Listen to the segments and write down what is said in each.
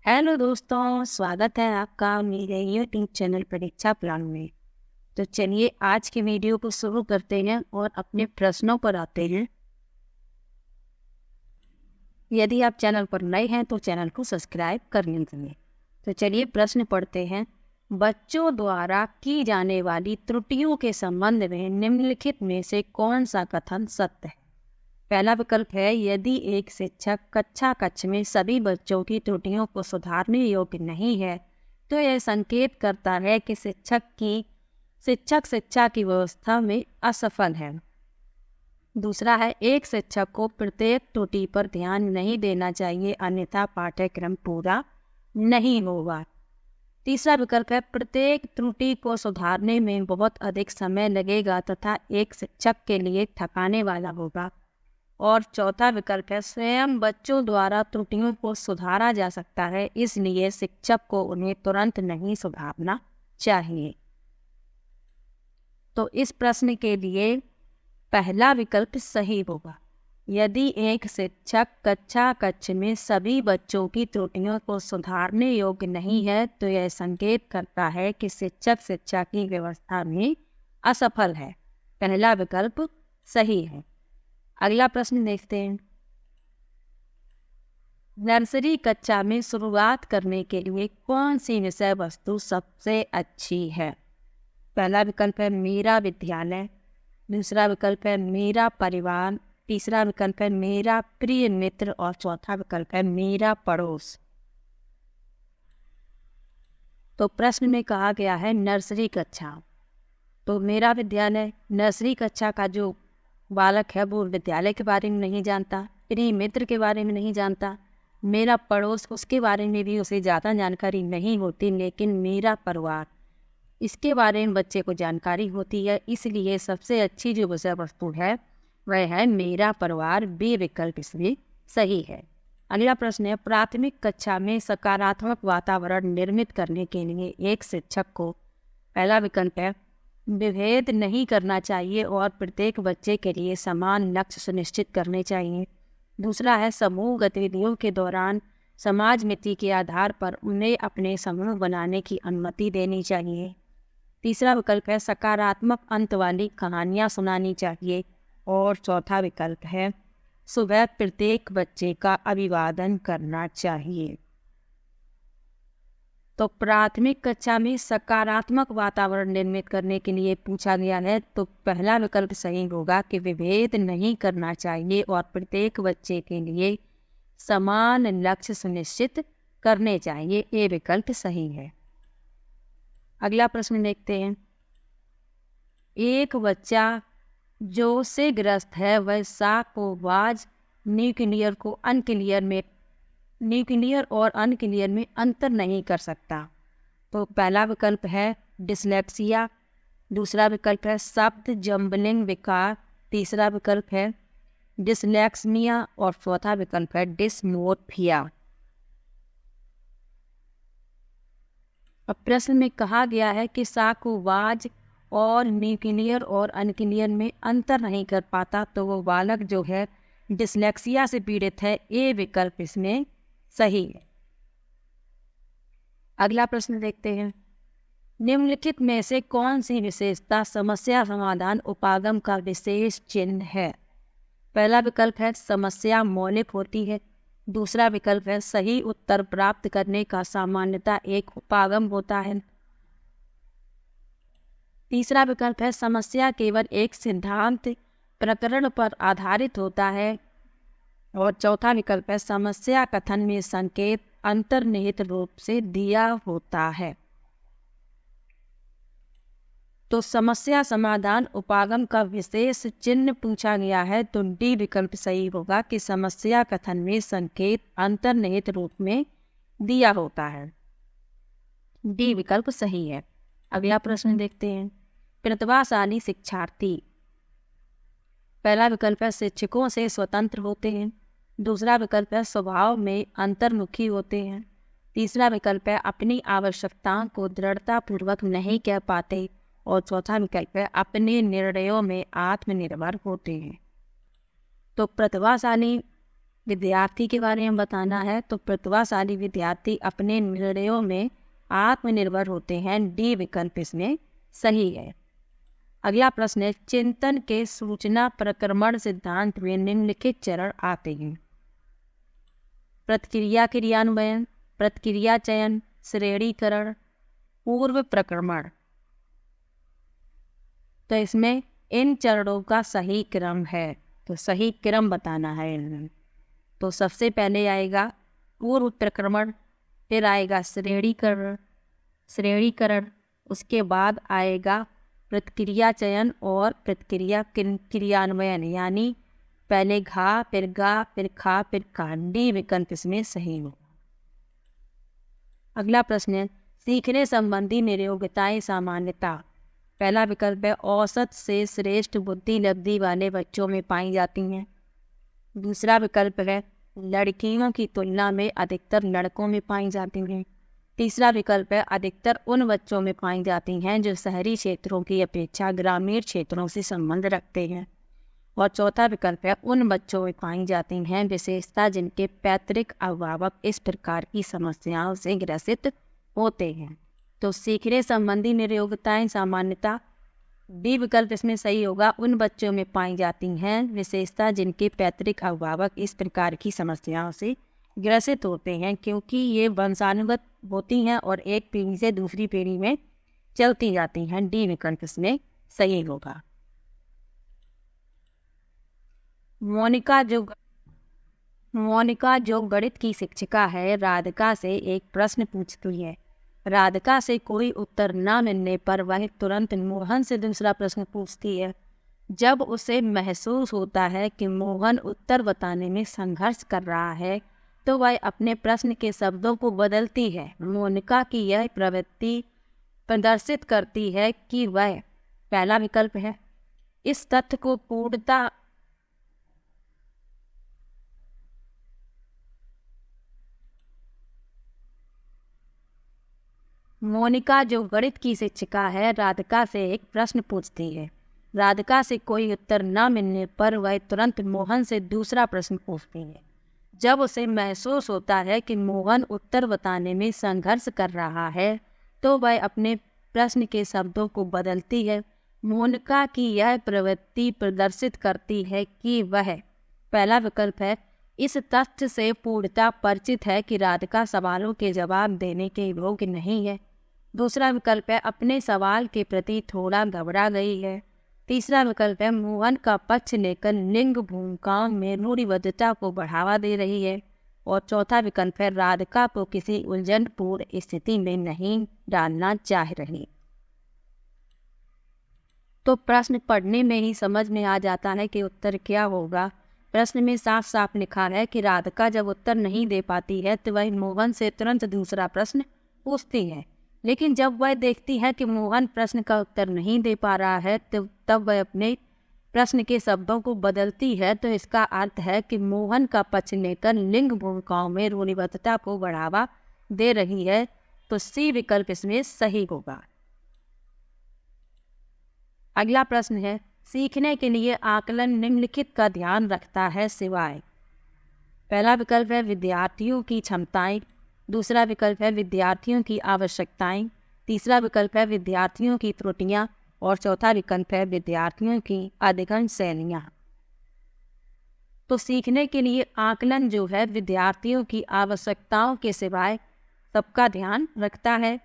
Hello दोस्तों, स्वागत है आपका मेरे यूट्यूब चैनल परीक्षा प्लान में। तो चलिए आज के वीडियो को शुरू करते हैं और अपने प्रश्नों पर आते हैं। यदि आप चैनल पर नए हैं तो चैनल को सब्सक्राइब कर लीजिए। तो चलिए प्रश्न पढ़ते हैं। बच्चों द्वारा की जाने वाली त्रुटियों के संबंध में निम्नलिखित में से कौन सा कथन सत्य है? पहला विकल्प है, यदि एक शिक्षक कक्षा कक्ष में सभी बच्चों की त्रुटियों को सुधारने योग्य नहीं है तो यह संकेत करता है कि शिक्षक शिक्षा की व्यवस्था में असफल है। दूसरा है, एक शिक्षक को प्रत्येक त्रुटि पर ध्यान नहीं देना चाहिए अन्यथा पाठ्यक्रम पूरा नहीं होगा। तीसरा विकल्प है, प्रत्येक त्रुटि को सुधारने में बहुत अधिक समय लगेगा तथा एक शिक्षक के लिए थकाने वाला होगा। और चौथा विकल्प है, स्वयं बच्चों द्वारा त्रुटियों को सुधारा जा सकता है, इसलिए शिक्षक को उन्हें तुरंत नहीं सुधारना चाहिए। तो इस प्रश्न के लिए पहला विकल्प सही होगा। यदि एक शिक्षक कक्षा कक्ष में सभी बच्चों की त्रुटियों को सुधारने योग्य नहीं है तो यह संकेत करता है कि शिक्षक शिक्षा की व्यवस्था में असफल है। पहला विकल्प सही है। अगला प्रश्न देखते हैं। नर्सरी कक्षा में शुरुआत करने के लिए कौन सी विषय वस्तु सबसे अच्छी है? पहला विकल्प है मेरा विद्यालय, दूसरा विकल्प है मेरा परिवार, तीसरा विकल्प है मेरा प्रिय मित्र और चौथा विकल्प है मेरा पड़ोस। तो प्रश्न में कहा गया है नर्सरी कक्षा, तो मेरा विद्यालय नर्सरी कक्षा का जो बालक है वो विद्यालय के बारे में नहीं जानता, प्रिय मित्र के बारे में नहीं जानता, मेरा पड़ोस उसके बारे में भी उसे ज़्यादा जानकारी नहीं होती, लेकिन मेरा परिवार इसके बारे में बच्चे को जानकारी होती है। इसलिए सबसे अच्छी जो विषय वस्तु है वह है मेरा परिवार। बी विकल्प इसमें सही है। अगला प्रश्न है, प्राथमिक कक्षा में सकारात्मक वातावरण निर्मित करने के लिए एक शिक्षक को पहला विकल्प है विभेद नहीं करना चाहिए और प्रत्येक बच्चे के लिए समान लक्ष्य सुनिश्चित करने चाहिए। दूसरा है, समूह गतिविधियों के दौरान समाज मिति के आधार पर उन्हें अपने समूह बनाने की अनुमति देनी चाहिए। तीसरा विकल्प है, सकारात्मक अंत वाली कहानियाँ सुनानी चाहिए। और चौथा विकल्प है, सुबह प्रत्येक बच्चे का अभिवादन करना चाहिए। तो प्राथमिक कक्षा में सकारात्मक वातावरण निर्मित करने के लिए पूछा गया है तो पहला विकल्प सही होगा कि विभेद नहीं करना चाहिए और प्रत्येक बच्चे के लिए समान लक्ष्य सुनिश्चित करने चाहिए। ये विकल्प सही है। अगला प्रश्न देखते हैं। एक बच्चा जो से ग्रस्त है वह साकोवाज न्यूक्लियर और अनक्लियर में अंतर नहीं कर सकता। तो पहला विकल्प है डिसलेक्सिया, दूसरा विकल्प है शब्द जम्बलिंग विकार, तीसरा विकल्प है डिसलेक्समिया और चौथा विकल्प है डिसमोर्फिया। अब प्रश्न में कहा गया है कि साकोवाज और न्यूक्लियर और अनक्लियर में अंतर नहीं कर पाता तो वो बालक जो है डिसलेक्सिया से पीड़ित है। ये विकल्प इसमें सही है। अगला प्रश्न देखते हैं। निम्नलिखित में से कौन सी विशेषता समस्या समाधान उपागम का विशेष चिन्ह है? पहला विकल्प है समस्या मौलिक होती है, दूसरा विकल्प है सही उत्तर प्राप्त करने का सामान्यतः एक उपागम होता है, तीसरा विकल्प है समस्या केवल एक सिद्धांत प्रकरण पर आधारित होता है और चौथा विकल्प है समस्या कथन में संकेत अंतर्निहित रूप से दिया होता है। तो समस्या समाधान उपागम का विशेष चिन्ह पूछा गया है तो डी विकल्प सही होगा कि समस्या कथन में संकेत अंतर्निहित रूप में दिया होता है। डी विकल्प सही है। अगला प्रश्न देखते हैं। प्रतिभाशाली शिक्षार्थी, पहला विकल्प है शिक्षकों से स्वतंत्र होते हैं, दूसरा विकल्प है स्वभाव में अंतर्मुखी होते हैं, तीसरा विकल्प है अपनी आवश्यकताओं को दृढ़तापूर्वक नहीं कह पाते और चौथा विकल्प है अपने निर्णयों में आत्मनिर्भर होते हैं। तो प्रतिभाशाली विद्यार्थी के बारे में बताना है तो प्रतिभाशाली विद्यार्थी अपने निर्णयों में आत्मनिर्भर होते हैं। डी विकल्प इसमें सही है। अगला प्रश्न है, चिंतन के सूचना प्रक्रमण सिद्धांत में निम्नलिखित चरण आते हैं। प्रतिक्रिया क्रियान्वयन, प्रतिक्रिया चयन, श्रेणीकरण, पूर्व प्रक्रमण। तो इसमें इन चरणों का सही क्रम है, तो सही क्रम बताना है इनमें। तो सबसे पहले आएगा पूर्व प्रक्रमण, फिर आएगा श्रेणीकरण, उसके बाद आएगा प्रतिक्रिया चयन और प्रतिक्रिया क्रियान्वयन, यानी पहले घा फिर गा फिर खा फिर का। डी विकल्प इसमें सही हो। अगला प्रश्न है, सीखने संबंधी नियोग्यताएं सामान्यता। पहला विकल्प है औसत से श्रेष्ठ बुद्धि लब्धि वाले बच्चों में पाई जाती हैं। दूसरा विकल्प है लड़कियों की तुलना में अधिकतर लड़कों में पाई जाती हैं। तीसरा विकल्प है अधिकतर उन बच्चों में पाई जाती हैं जो शहरी क्षेत्रों की अपेक्षा ग्रामीण क्षेत्रों से संबंध रखते हैं। और चौथा विकल्प है उन बच्चों में पाई जाती हैं विशेषता जिनके पैतृक अभिभावक इस प्रकार की समस्याओं से ग्रसित होते हैं। तो सीखने संबंधी नियोग्यताएं सामान्यता, डी विकल्प इसमें सही होगा। उन बच्चों में पाई जाती हैं विशेषता जिनके पैतृक अभिभावक इस प्रकार की समस्याओं से ग्रसित होते हैं, क्योंकि ये वंशानुगत होती हैं और एक पीढ़ी से दूसरी पीढ़ी में चलती जाती हैं। डी विकल्प इसमें सही होगा। मोनिका जो गणित की शिक्षिका है, राधिका से एक प्रश्न पूछती है। राधिका से कोई उत्तर न मिलने पर वह तुरंत मोहन से दूसरा प्रश्न पूछती है। जब उसे महसूस होता है कि मोहन उत्तर बताने में संघर्ष कर रहा है, तो वह अपने प्रश्न के शब्दों को बदलती है। मोनिका की यह प्रवृत्ति प्रदर्शित करती है कि वह, पहला विकल्प है, इस तथ्य को पूर्णता मोनिका जो गणित की शिक्षिका है, राधिका से एक प्रश्न पूछती है। राधिका से कोई उत्तर न मिलने पर वह तुरंत मोहन से दूसरा प्रश्न पूछती है। जब उसे महसूस होता है कि मोहन उत्तर बताने में संघर्ष कर रहा है, तो वह अपने प्रश्न के शब्दों को बदलती है। मोनिका की यह प्रवृत्ति प्रदर्शित करती है कि वह, पहला विकल्प है, इस तथ्य से पूर्णतः परिचित है कि राधिका सवालों के जवाब देने के योग्य नहीं है। दूसरा विकल्प है, अपने सवाल के प्रति थोड़ा घबरा गई है। तीसरा विकल्प है, मोहन का पक्ष लेकर लिंग भूमिकाओं में रूढ़िबद्धता को बढ़ावा दे रही है। और चौथा विकल्प है, राधिका को किसी उलझनपूर्ण स्थिति में नहीं डालना चाह रही। तो प्रश्न पढ़ने में ही समझ में आ जाता है कि उत्तर क्या होगा। प्रश्न में साफ साफ लिखा है कि राधिका जब उत्तर नहीं दे पाती है तो वह मोहन से तुरंत दूसरा प्रश्न पूछती है, लेकिन जब वह देखती है कि मोहन प्रश्न का उत्तर नहीं दे पा रहा है तो तब वह अपने प्रश्न के शब्दों को बदलती है। तो इसका अर्थ है कि मोहन का पक्ष लेकर लिंग भूमिकाओं में रूढ़िबद्धता को बढ़ावा दे रही है। तो सी विकल्प इसमें सही होगा। अगला प्रश्न है, सीखने के लिए आकलन निम्नलिखित का ध्यान रखता है सिवाय। पहला विकल्प है विद्यार्थियों की क्षमताएं, दूसरा विकल्प है विद्यार्थियों की आवश्यकताएं, तीसरा विकल्प है विद्यार्थियों की त्रुटियां और चौथा विकल्प है विद्यार्थियों की अधिगम शैलियां। तो सीखने के लिए आकलन जो है विद्यार्थियों की आवश्यकताओं के सिवाय सबका ध्यान रखता है,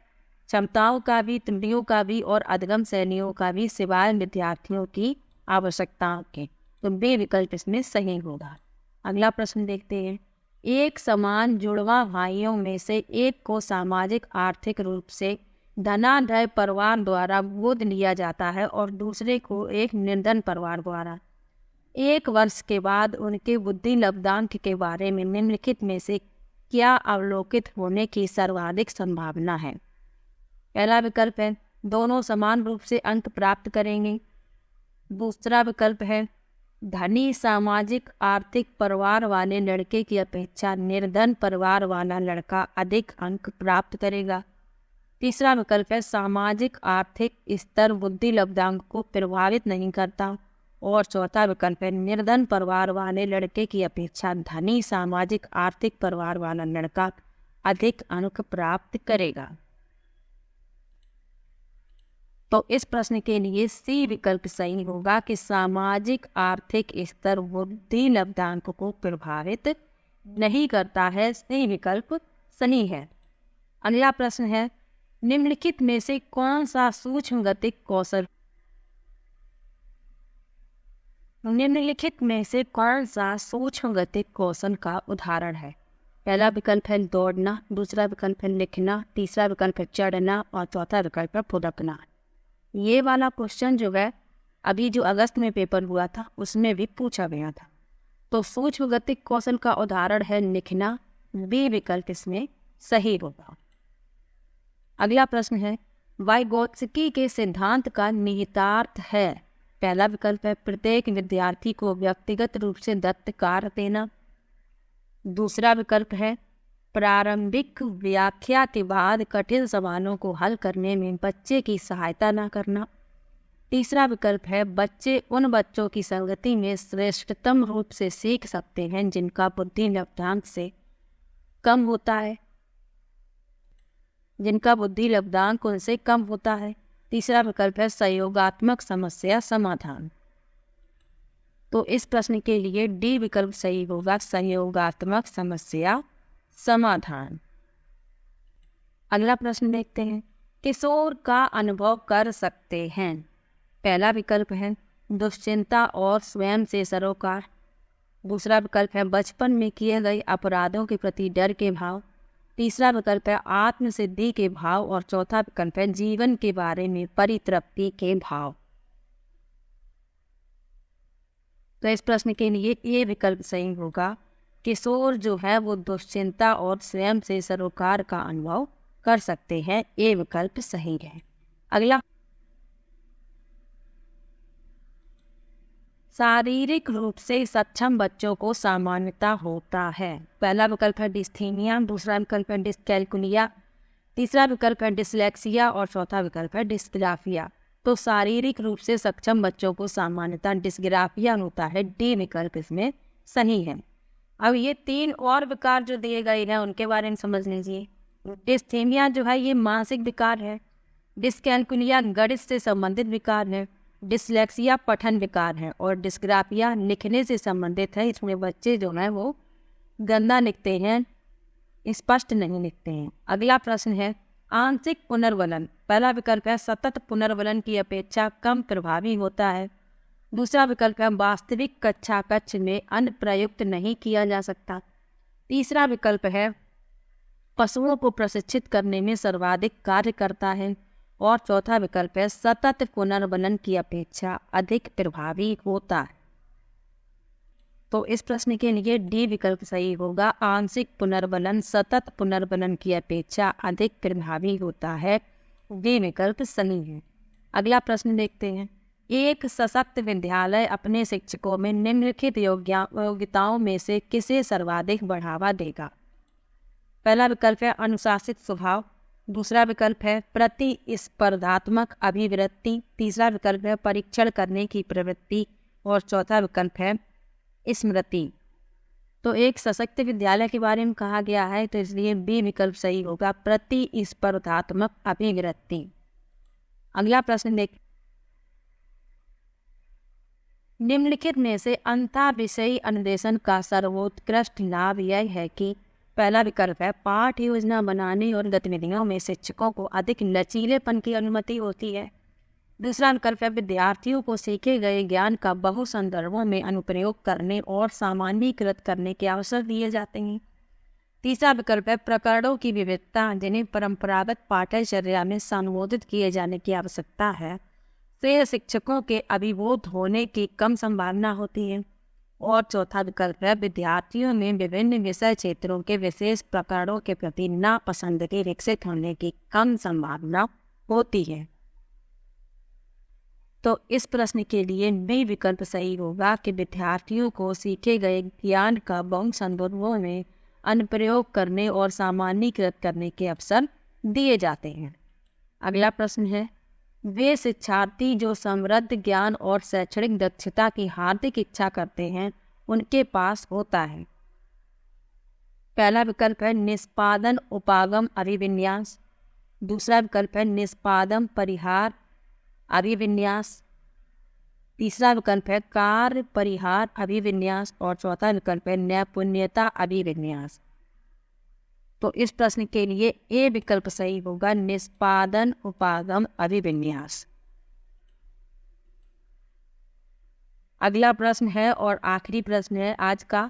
क्षमताओं का भी, त्रुटियों का भी और अधिगम शैलियों का भी, सिवाय विद्यार्थियों की आवश्यकताओं के। तो बे विकल्प इसमें सही होगा। अगला प्रश्न देखते हैं, एक समान जुड़वा भाइयों में से एक को सामाजिक आर्थिक रूप से धनाढ्य परिवार द्वारा गोद लिया जाता है और दूसरे को एक निर्धन परिवार द्वारा। 1 वर्ष के बाद उनके बुद्धि लब्धांक के बारे में निम्नलिखित में से क्या अवलोकित होने की सर्वाधिक संभावना है। पहला विकल्प है दोनों समान रूप से अंक प्राप्त करेंगे। दूसरा विकल्प है धनी सामाजिक आर्थिक परिवार वाले लड़के की अपेक्षा निर्धन परिवार वाला लड़का अधिक अंक प्राप्त करेगा। तीसरा विकल्प है सामाजिक आर्थिक स्तर बुद्धि लब्धांक को प्रभावित नहीं करता। और चौथा विकल्प है निर्धन परिवार वाले लड़के की अपेक्षा धनी सामाजिक आर्थिक परिवार वाला लड़का अधिक अंक प्राप्त करेगा। तो इस प्रश्न के लिए सी विकल्प सही होगा कि सामाजिक आर्थिक स्तर बुद्धि लब्धांक को प्रभावित नहीं करता है। सी विकल्प सही है। अगला प्रश्न है, निम्नलिखित में से कौन सा सूक्ष्म गतिक कौशल का उदाहरण है? पहला विकल्प है दौड़ना, दूसरा विकल्प है लिखना, तीसरा विकल्प है चढ़ना और चौथा विकल्प है फुदकना। ये वाला क्वेश्चन जो है अभी जो अगस्त में पेपर हुआ था उसमें भी पूछा गया था। तो सूक्ष्म गतिक कौशल का उदाहरण है लिखना। बी विकल्प इसमें सही होगा। अगला प्रश्न है, वाइगोत्स्की के सिद्धांत का निहितार्थ है? पहला विकल्प है प्रत्येक विद्यार्थी को व्यक्तिगत रूप से दत्त कार्य देना, दूसरा विकल्प है प्रारंभिक व्याख्या के बाद कठिन सवालों को हल करने में बच्चे की सहायता न करना, तीसरा विकल्प है बच्चे उन बच्चों की संगति में श्रेष्ठतम रूप से सीख सकते हैं जिनका बुद्धि लब्धांक से कम होता है, उनसे कम होता है, तीसरा विकल्प है सहयोगात्मक समस्या समाधान। तो इस प्रश्न के लिए डी विकल्प सही होगा, सहयोगात्मक समस्या समाधान। अगला प्रश्न देखते हैं, किशोर का अनुभव कर सकते हैं? पहला विकल्प है दुश्चिंता और स्वयं से सरोकार, दूसरा विकल्प है बचपन में किए गए अपराधों के प्रति डर के भाव, तीसरा विकल्प है आत्मसिद्धि के भाव और चौथा विकल्प है जीवन के बारे में परितृप्ति के भाव। तो इस प्रश्न के लिए ये विकल्प सही होगा, किशोर जो है वो दुश्चिंता और स्वयं से सरोकार का अनुभव कर सकते हैं। ये विकल्प सही है। अगला, शारीरिक रूप से सक्षम बच्चों को सामान्यता होता है? पहला विकल्प है डिस्थीनिया, दूसरा विकल्प है डिस्कैल्कुलिया, तीसरा विकल्प है डिसलेक्सिया और चौथा विकल्प है डिस्ग्राफिया। तो शारीरिक रूप से सक्षम बच्चों को सामान्यता डिस्ग्राफिया होता है। डी विकल्प इसमें सही है। अब ये तीन और विकार जो दिए गए हैं उनके बारे में समझ लीजिए। डिस्थीनिया जो है ये मानसिक विकार है, डिस्कैल्कुलिया गणित से संबंधित विकार है, डिसलेक्सिया पठन विकार है और डिस्ग्राफिया लिखने से संबंधित है। इसमें बच्चे जो है वो गंदा लिखते हैं, स्पष्ट नहीं लिखते हैं। अगला प्रश्न है आंशिक पुनर्वलन। पहला विकल्प है सतत पुनर्वलन की अपेक्षा कम प्रभावी होता है, दूसरा विकल्प है वास्तविक कक्षा कक्ष में अनुप्रयुक्त नहीं किया जा सकता, तीसरा विकल्प है पशुओं को प्रशिक्षित करने में सर्वाधिक कार्य करता है और चौथा विकल्प है सतत पुनर्वलन की अपेक्षा अधिक प्रभावी होता है। तो इस प्रश्न के लिए डी विकल्प सही होगा, आंशिक पुनर्वलन सतत पुनर्वलन की अपेक्षा अधिक प्रभावी होता है। डी विकल्प सही है। अगला प्रश्न देखते हैं, एक सशक्त विद्यालय अपने शिक्षकों में निम्नलिखित योग्यताओं में से किसे सर्वाधिक बढ़ावा देगा? पहला विकल्प है अनुशासित स्वभाव, दूसरा विकल्प है प्रतिस्पर्धात्मक अभिवृत्ति, तीसरा विकल्प है परीक्षण करने की प्रवृत्ति और चौथा विकल्प है स्मृति। तो एक सशक्त विद्यालय के बारे में कहा गया है, तो इसलिए बी विकल्प सही होगा, प्रतिस्पर्धात्मक अभिवृत्ति। अगला प्रश्न देख, निम्नलिखित में से अंतः विषयी अनुदेशन का सर्वोत्कृष्ट लाभ यह है कि पहला विकल्प है पाठ योजना बनाने और गतिविधियों में शिक्षकों को अधिक लचीलेपन की अनुमति होती है, दूसरा विकल्प है विद्यार्थियों को सीखे गए ज्ञान का बहु संदर्भों में अनुप्रयोग करने और सामान्यीकृत करने के अवसर दिए जाते हैं, तीसरा विकल्प है प्रकरणों की विविधता जिन्हें परंपरागत पाठ्यचर्या में संबोधित किए जाने की आवश्यकता है से शिक्षकों के अभिभूत होने की कम संभावना होती है, और चौथा विकल्प है विद्यार्थियों में विभिन्न विषय क्षेत्रों के विशेष प्रकरणों के प्रति नापसंदगी विकसित होने की कम संभावना होती है। तो इस प्रश्न के लिए बी विकल्प सही होगा कि विद्यार्थियों को सीखे गए ज्ञान का बहु संदर्भों में अनुप्रयोग करने और सामान्यीकृत करने के अवसर दिए जाते हैं। अगला प्रश्न है वे शिक्षार्थी जो समृद्ध ज्ञान और शैक्षणिक दक्षता की हार्दिक इच्छा करते हैं उनके पास होता है। पहला विकल्प है निष्पादन उपागम अभिविन्यास, दूसरा विकल्प है निष्पादन परिहार अभिविन्यास, तीसरा विकल्प है कार्य परिहार अभिविन्यास और चौथा विकल्प है नैपुण्यता अभिविन्यास। तो इस प्रश्न के लिए ए विकल्प सही होगा, निष्पादन उपागम अभिविन्यास। अगला प्रश्न है और आखिरी प्रश्न है आज का,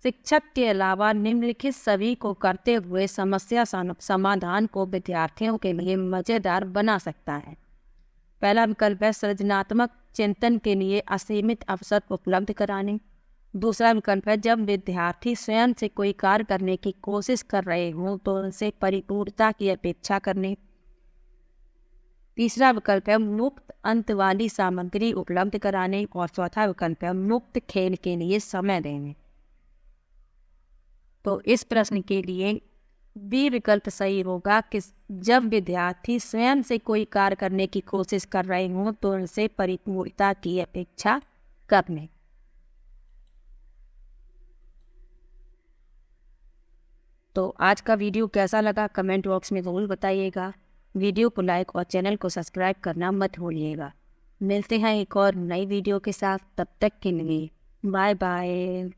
शिक्षक के अलावा निम्नलिखित सभी को करते हुए समस्या समाधान को विद्यार्थियों के लिए मज़ेदार बना सकता है। पहला विकल्प है सृजनात्मक चिंतन के लिए असीमित अवसर उपलब्ध कराने, दूसरा विकल्प है जब विद्यार्थी स्वयं से कोई कार्य करने की कोशिश कर रहे हों तो उनसे परिपूर्णता की अपेक्षा करने, तीसरा विकल्प है मुक्त अंत वाली सामग्री उपलब्ध कराने और चौथा विकल्प है मुक्त खेल के लिए समय देने। तो इस प्रश्न के लिए बी विकल्प सही होगा कि जब विद्यार्थी स्वयं से कोई कार्य करने की कोशिश कर रहे हों तो उनसे परिपूर्णता की अपेक्षा करने। तो आज का वीडियो कैसा लगा कमेंट बॉक्स में ज़रूर बताइएगा। वीडियो को लाइक और चैनल को सब्सक्राइब करना मत भूलिएगा। मिलते हैं एक और नई वीडियो के साथ, तब तक के लिए बाय बाय।